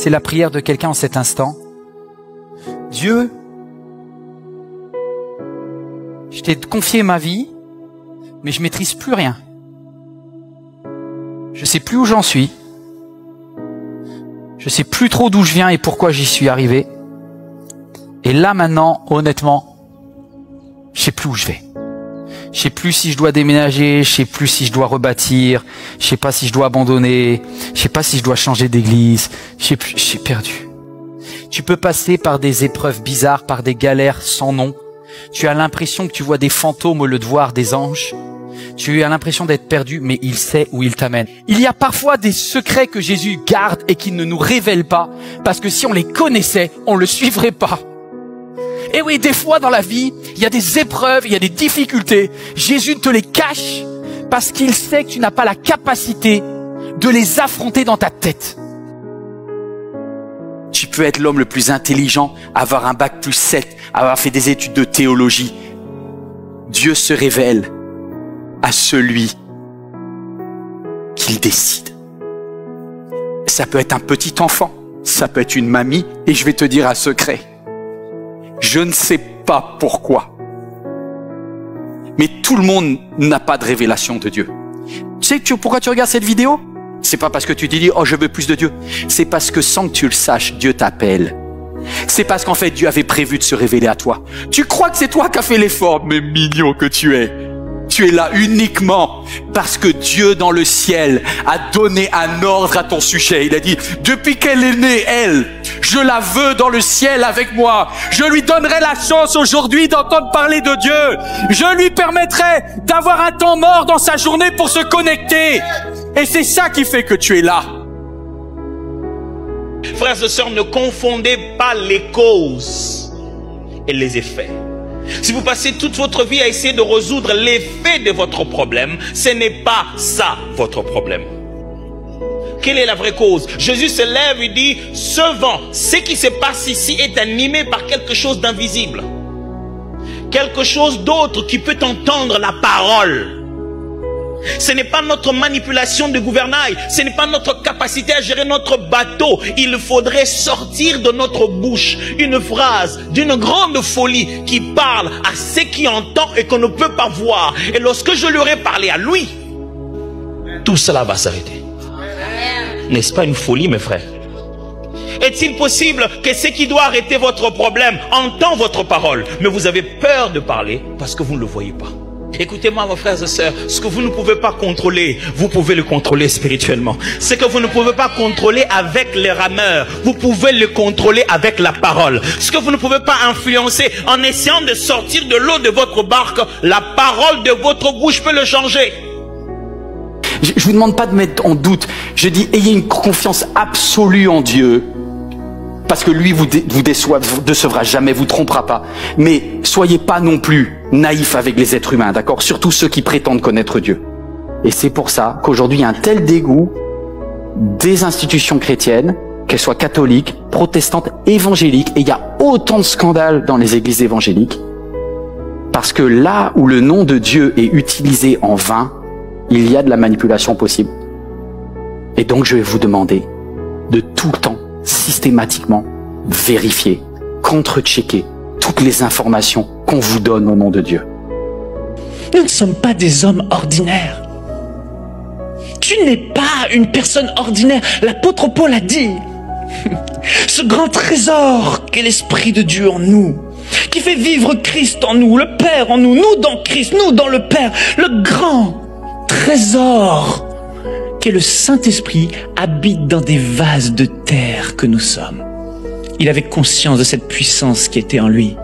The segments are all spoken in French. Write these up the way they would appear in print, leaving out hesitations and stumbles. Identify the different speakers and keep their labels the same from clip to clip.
Speaker 1: c'est la prière de quelqu'un en cet instant. Dieu, je t'ai confié ma vie, mais je maîtrise plus rien. Je sais plus où j'en suis. Je sais plus trop d'où je viens et pourquoi j'y suis arrivé. Et là maintenant, honnêtement, je sais plus où je vais. Je sais plus si je dois déménager, je sais plus si je dois rebâtir, je sais pas si je dois abandonner, je sais pas si je dois changer d'église, je sais plus, j'ai perdu. Tu peux passer par des épreuves bizarres, par des galères sans nom. Tu as l'impression que tu vois des fantômes au lieu de voir des anges. Tu as l'impression d'être perdu, mais il sait où il t'amène. Il y a parfois des secrets que Jésus garde et qu'il ne nous révèle pas, parce que si on les connaissait, on le suivrait pas. Et oui, des fois dans la vie, il y a des épreuves, il y a des difficultés. Jésus te les cache parce qu'il sait que tu n'as pas la capacité de les affronter dans ta tête. Tu peux être l'homme le plus intelligent, avoir un bac plus 7, avoir fait des études de théologie. Dieu se révèle à celui qu'il décide. Ça peut être un petit enfant, ça peut être une mamie, et je vais te dire un secret. Je ne sais pas pourquoi, mais tout le monde n'a pas de révélation de Dieu. Tu sais pourquoi tu regardes cette vidéo? C'est pas parce que tu te dis « Oh, je veux plus de Dieu ». C'est parce que sans que tu le saches, Dieu t'appelle. C'est parce qu'en fait, Dieu avait prévu de se révéler à toi. Tu crois que c'est toi qui as fait l'effort, mais mignon que tu es. Tu es là uniquement parce que Dieu dans le ciel a donné un ordre à ton sujet. Il a dit, depuis qu'elle est née, elle, je la veux dans le ciel avec moi. Je lui donnerai la chance aujourd'hui d'entendre parler de Dieu. Je lui permettrai d'avoir un temps mort dans sa journée pour se connecter. Et c'est ça qui fait que tu es là.
Speaker 2: Frères et sœurs, ne confondez pas les causes et les effets. Si vous passez toute votre vie à essayer de résoudre l'effet de votre problème, ce n'est pas ça votre problème. Quelle est la vraie cause? Jésus se lève et dit, ce vent, ce qui se passe ici est animé par quelque chose d'invisible. Quelque chose d'autre qui peut entendre la parole. Ce n'est pas notre manipulation de gouvernail, ce n'est pas notre capacité à gérer notre bateau. Il faudrait sortir de notre bouche une phrase d'une grande folie qui parle à ceux qui entendent et qu'on ne peut pas voir. Et lorsque je lui aurai parlé à lui, tout cela va s'arrêter. N'est-ce pas une folie, mes frères? Est-il possible que ce qui doit arrêter votre problème entend votre parole, mais vous avez peur de parler parce que vous ne le voyez pas? Écoutez-moi, mes frères et sœurs, ce que vous ne pouvez pas contrôler, vous pouvez le contrôler spirituellement. Ce que vous ne pouvez pas contrôler avec les rameurs, vous pouvez le contrôler avec la parole. Ce que vous ne pouvez pas influencer en essayant de sortir de l'eau de votre barque, la parole de votre bouche peut le changer.
Speaker 1: Je vous demande pas de mettre en doute. Je dis, ayez une confiance absolue en Dieu. Parce que lui vous décevra jamais, vous trompera pas. Mais soyez pas non plus naïfs avec les êtres humains, d'accord? Surtout ceux qui prétendent connaître Dieu. Et c'est pour ça qu'aujourd'hui, il y a un tel dégoût des institutions chrétiennes, qu'elles soient catholiques, protestantes, évangéliques, et il y a autant de scandales dans les églises évangéliques. Parce que là où le nom de Dieu est utilisé en vain, il y a de la manipulation possible. Et donc je vais vous demander de tout le temps, systématiquement, vérifier, contre-checker toutes les informations qu'on vous donne au nom de Dieu.
Speaker 3: Nous ne sommes pas des hommes ordinaires. Tu n'es pas une personne ordinaire. L'apôtre Paul a dit, ce grand trésor qu'est l'Esprit de Dieu en nous, qui fait vivre Christ en nous, le Père en nous, nous dans Christ, nous dans le Père, le grand trésor qu'est le Saint-Esprit habite dans des vases de terre que nous sommes. Il avait conscience de cette puissance qui était en lui.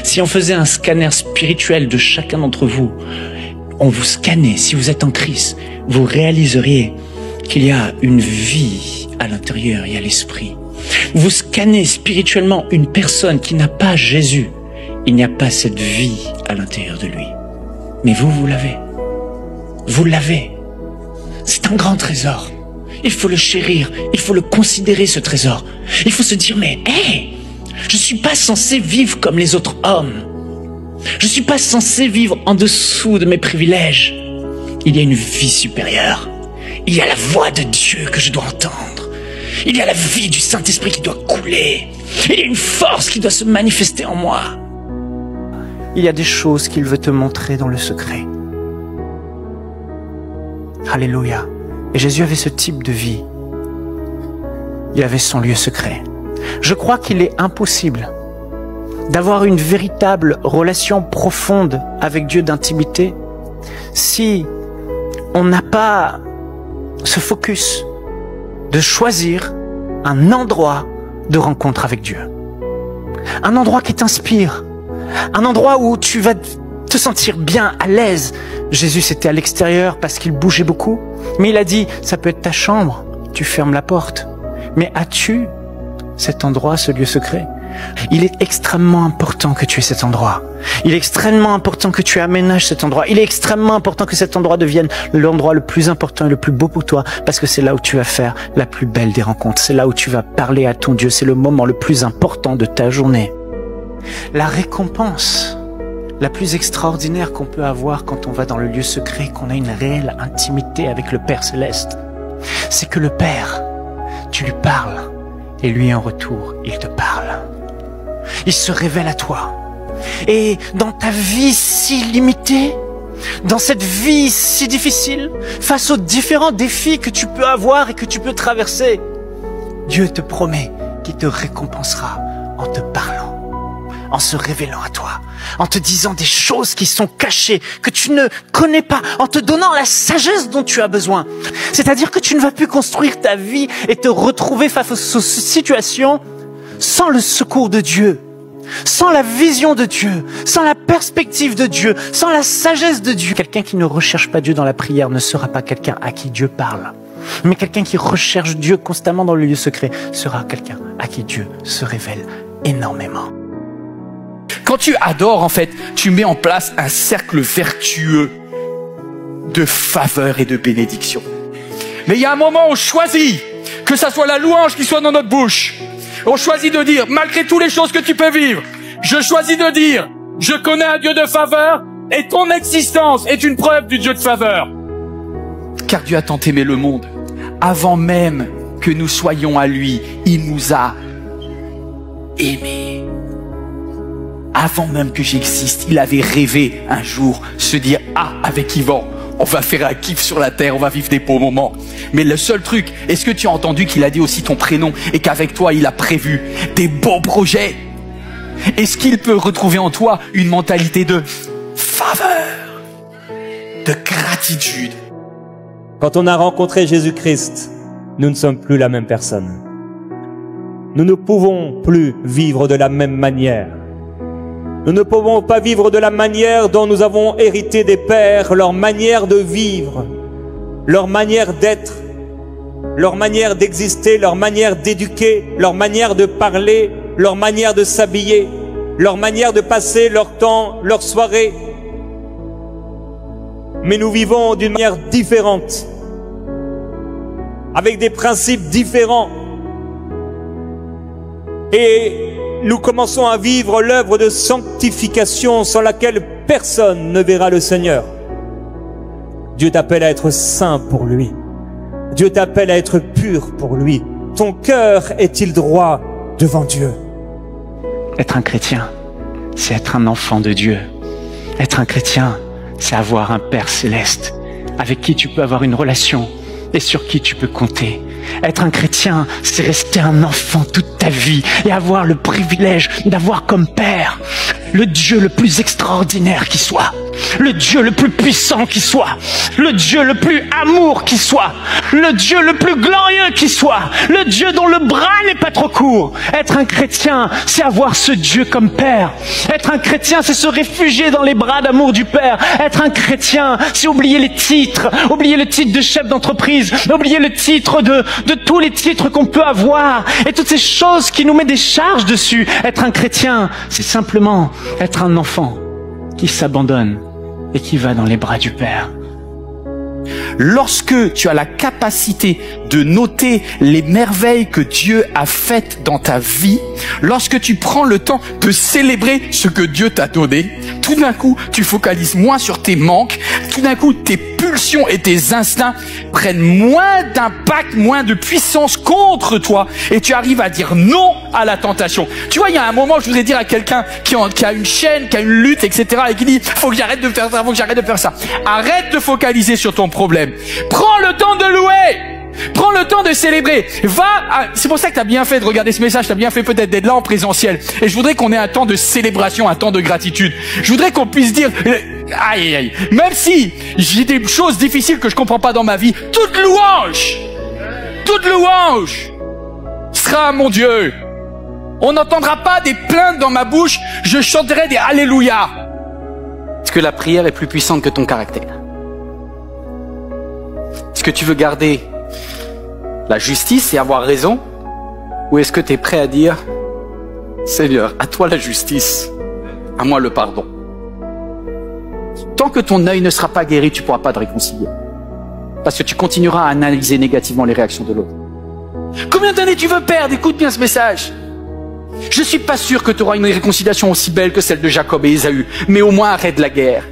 Speaker 3: Si on faisait un scanner spirituel de chacun d'entre vous, on vous scannait, si vous êtes en Christ, vous réaliseriez qu'il y a une vie à l'intérieur, il y a l'Esprit. Vous scannez spirituellement une personne qui n'a pas Jésus, il n'y a pas cette vie à l'intérieur de lui. Mais vous, vous l'avez. Vous l'avez. C'est un grand trésor. Il faut le chérir, il faut le considérer, ce trésor. Il faut se dire, mais hey, je ne suis pas censé vivre comme les autres hommes. Je ne suis pas censé vivre en dessous de mes privilèges. Il y a une vie supérieure. Il y a la voix de Dieu que je dois entendre. Il y a la vie du Saint-Esprit qui doit couler. Il y a une force qui doit se manifester en moi.
Speaker 4: Il y a des choses qu'il veut te montrer dans le secret. Alléluia. Et Jésus avait ce type de vie. Il avait son lieu secret. Je crois qu'il est impossible d'avoir une véritable relation profonde avec Dieu d'intimité si on n'a pas ce focus de choisir un endroit de rencontre avec Dieu. Un endroit qui t'inspire. Un endroit où tu vas te sentir bien, à l'aise. Jésus, c'était à l'extérieur parce qu'il bougeait beaucoup. Mais il a dit, ça peut être ta chambre, tu fermes la porte. Mais as-tu cet endroit, ce lieu secret? Il est extrêmement important que tu aies cet endroit. Il est extrêmement important que tu aménages cet endroit. Il est extrêmement important que cet endroit devienne l'endroit le plus important et le plus beau pour toi, parce que c'est là où tu vas faire la plus belle des rencontres. C'est là où tu vas parler à ton Dieu. C'est le moment le plus important de ta journée. La récompense la plus extraordinaire qu'on peut avoir quand on va dans le lieu secret, qu'on a une réelle intimité avec le Père Céleste, c'est que le Père, tu lui parles et lui en retour, il te parle. Il se révèle à toi. Et dans ta vie si limitée, dans cette vie si difficile, face aux différents défis que tu peux avoir et que tu peux traverser, Dieu te promet qu'il te récompensera en te parlant, en se révélant à toi, en te disant des choses qui sont cachées, que tu ne connais pas, en te donnant la sagesse dont tu as besoin. C'est-à-dire que tu ne vas plus construire ta vie et te retrouver face aux situations sans le secours de Dieu, sans la vision de Dieu, sans la perspective de Dieu, sans la sagesse de Dieu. Quelqu'un qui ne recherche pas Dieu dans la prière ne sera pas quelqu'un à qui Dieu parle. Mais quelqu'un qui recherche Dieu constamment dans le lieu secret sera quelqu'un à qui Dieu se révèle énormément.
Speaker 1: Quand tu adores, en fait, tu mets en place un cercle vertueux de faveur et de bénédiction. Mais il y a un moment où on choisit que ça soit la louange qui soit dans notre bouche. On choisit de dire, malgré toutes les choses que tu peux vivre, je choisis de dire, je connais un Dieu de faveur et ton existence est une preuve du Dieu de faveur. Car Dieu a tant aimé le monde, avant même que nous soyons à lui, il nous a aimés. Avant même que j'existe, il avait rêvé un jour se dire, ah, avec Yvan, on va faire un kiff sur la terre, on va vivre des beaux moments. Mais le seul truc, est-ce que tu as entendu qu'il a dit aussi ton prénom et qu'avec toi, il a prévu des beaux projets? Est-ce qu'il peut retrouver en toi une mentalité de faveur, de gratitude?
Speaker 5: Quand on a rencontré Jésus-Christ, nous ne sommes plus la même personne. Nous ne pouvons plus vivre de la même manière. Nous ne pouvons pas vivre de la manière dont nous avons hérité des pères, leur manière de vivre, leur manière d'être, leur manière d'exister, leur manière d'éduquer, leur manière de parler, leur manière de s'habiller, leur manière de passer leur temps, leur soirée. Mais nous vivons d'une manière différente, avec des principes différents. Et nous commençons à vivre l'œuvre de sanctification sans laquelle personne ne verra le Seigneur. Dieu t'appelle à être saint pour lui. Dieu t'appelle à être pur pour lui. Ton cœur est-il droit devant Dieu?
Speaker 4: Être un chrétien, c'est être un enfant de Dieu. Être un chrétien, c'est avoir un Père céleste avec qui tu peux avoir une relation et sur qui tu peux compter. Être un chrétien, c'est rester un enfant toute ta vie et avoir le privilège d'avoir comme Père le Dieu le plus extraordinaire qui soit, le Dieu le plus puissant qui soit, le Dieu le plus amour qui soit, le Dieu le plus glorieux qui soit, le Dieu dont le bras n'est pas trop court. Être un chrétien, c'est avoir ce Dieu comme Père. Être un chrétien, c'est se réfugier dans les bras d'amour du Père. Être un chrétien, c'est oublier les titres, oublier le titre de chef d'entreprise, oublier le titre de tous les titres qu'on peut avoir et toutes ces choses qui nous mettent des charges dessus. Être un chrétien, c'est simplement être un enfant qui s'abandonne et qui va dans les bras du Père.
Speaker 1: Lorsque tu as la capacité de noter les merveilles que Dieu a faites dans ta vie, lorsque tu prends le temps de célébrer ce que Dieu t'a donné, tout d'un coup, tu focalises moins sur tes manques, tout d'un coup, tes pulsions et tes instincts prennent moins d'impact, moins de puissance contre toi, et tu arrives à dire non à la tentation. Tu vois, il y a un moment, je voudrais dire à quelqu'un qui a une chaîne, qui a une lutte, etc., et qui dit, faut que j'arrête de faire ça, faut que j'arrête de faire ça. Arrête de focaliser sur ton problème. Prends le temps de louer. Prends le temps de célébrer. C'est pour ça que tu as bien fait de regarder ce message, tu as bien fait peut-être d'être là en présentiel. Et je voudrais qu'on ait un temps de célébration, un temps de gratitude. Je voudrais qu'on puisse dire, aïe, aïe, même si j'ai des choses difficiles que je comprends pas dans ma vie, toute louange sera à mon Dieu. On n'entendra pas des plaintes dans ma bouche, je chanterai des alléluia. Est-ce que la prière est plus puissante que ton caractère? Est-ce que tu veux garder la justice et avoir raison? Ou est-ce que tu es prêt à dire, Seigneur, à toi la justice, à moi le pardon? Tant que ton œil ne sera pas guéri, tu ne pourras pas te réconcilier. Parce que tu continueras à analyser négativement les réactions de l'autre. Combien d'années tu veux perdre? Écoute bien ce message. Je ne suis pas sûr que tu auras une réconciliation aussi belle que celle de Jacob et Ésaü, mais au moins arrête la guerre.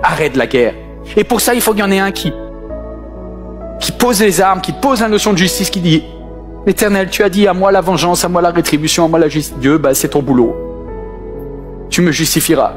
Speaker 1: Arrête la guerre. Et pour ça, il faut qu'il y en ait un qui pose les armes, qui pose la notion de justice, qui dit, l'Éternel, tu as dit, à moi la vengeance, à moi la rétribution, à moi la justice. Dieu, c'est ton boulot. Tu me justifieras.